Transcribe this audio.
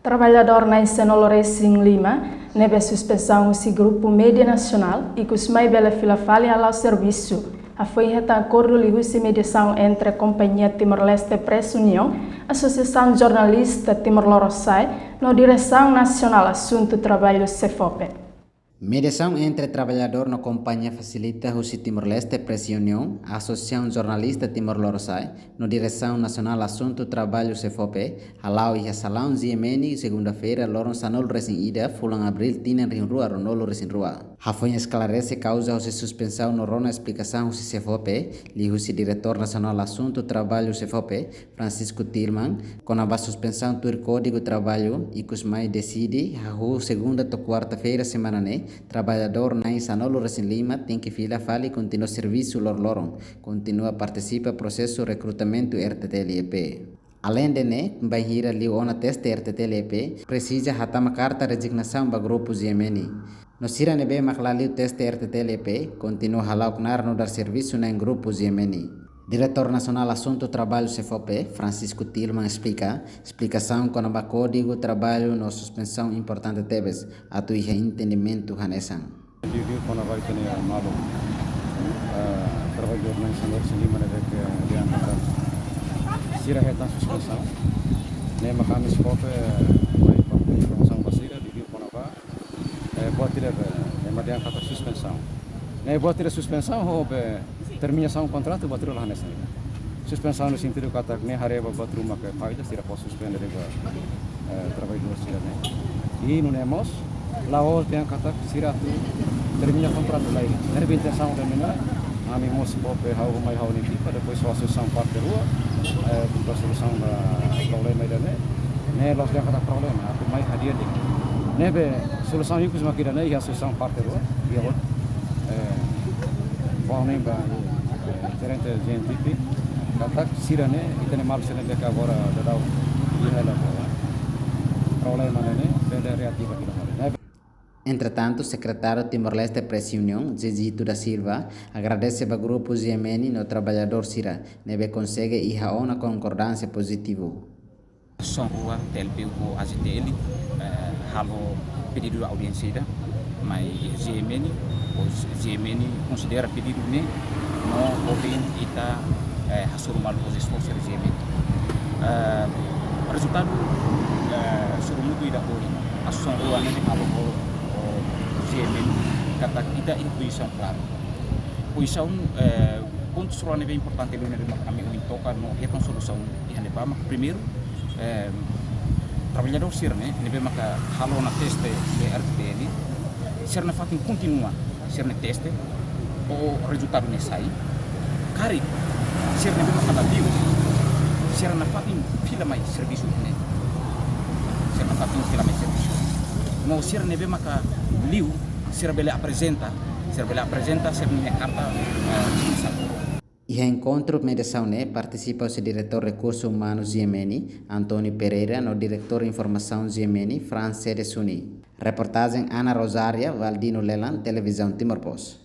Trabalhador na Ensenolores em Lima, neve suspensão esse grupo média nacional e que os mais bela fila falha ao serviço. A foi reta acordo de mediação entre a Companhia Timor-Leste Press União, Associação Jornalista Timor-Loroçai, na Direção Nacional Assunto Trabalho CEFOPE. Mediação entre trabalhador na companhia facilita o Timor-Leste Press União, a Associação Jornalista Timor-Loroçai, na Direção Nacional Assunto Trabalho CEFOPE, Halau e Salão Ziemeni, segunda-feira, Loron Sanol Resin Ida, Fulan Abril, Tinen Rin Rua, Ronolo Resin Rua. Rafonha esclarece causa de suspensão no Rona explicação do CEFOPE, li o Diretor Nacional Assunto Trabalho CEFOPE, Francisco Tilman, com a suspensão do Código Trabalho e que os mais decide, a segunda to quarta-feira semana né, trabalhador na Sanolo Resin Lima tem que fila fale continua serviço loron, continua participa processo recrutamento RTTLEP. Além de né, bahira li ona teste RTTLEP, precisa hatama carta resignação ba grupo Ziemeni. No sira nebe maklali o teste RTTLEP, continua halau knar no dar serviço na grupo Ziemeni. Diretor Nacional Assunto Trabalho CEFOPE, Francisco Tilman explicação com o Código Trabalho na suspensão importante teves, atu ihe entendimento hanesan. Diviu com a vai ter malo trabalhador na Sanor Lima neve que diante sira reta suspensão, né makami CEFOPE vai para informação basira diviu com a vai buat tidak madian kata suspensão. Né buat tidak suspensão hobe terminação contrato bateria lá nessa. Suspensão no sentido que até nem hareba batru maque faida se posso suspender trabalho do né. E não é mos lá o tem kata sira termina contrato lá. Era bem intenção terminar. A mim mos pop hau mai hau nem tipo depois só solução parte rua para solução problema ainda né nós já kata problema aku mai hadir dek. Nebe solução isso makin né e a solução parte rua dia bom nem ba gerente GNTP kata sirane itane mal sirane que agora dá o dinheiro problema né bem reativa aqui na. Entretanto, o secretário Timor-Leste Press União, Zezito da Silva, agradece ao grupo Ziemeni no trabalhador Sira, nebe consegue ir a uma concordância positiva. Som rua TLP o AZTL, halo pedido de audiência, mas Ziemeni considera pedido né no governo está hasil mal posição ser Ziemeni. Resultado suruh mutu ida boi asong rua né halo Ziemeni kata kita intuição claro. Intuição ponto suruh né bem importante ele né kami tocar no reton solução e né ba primeiro trabalhador sir né nebe maka halo na teste de RTL ser na fatin continua ser na teste o resultado ne sai kari ser nebe maka da bio ser na fatin fila mai serviço né ser na fatin fila mai serviço no ser nebe maka liu ser bela apresenta ser minha carta E encontro mediação né participa o diretor Recursos Humanos Ziemeni, Antônio Pereira, no diretor Informação Ziemeni, Fran Suni. Reportagem Ana Rosária, Valdino Lelan, Televisão Timor Post.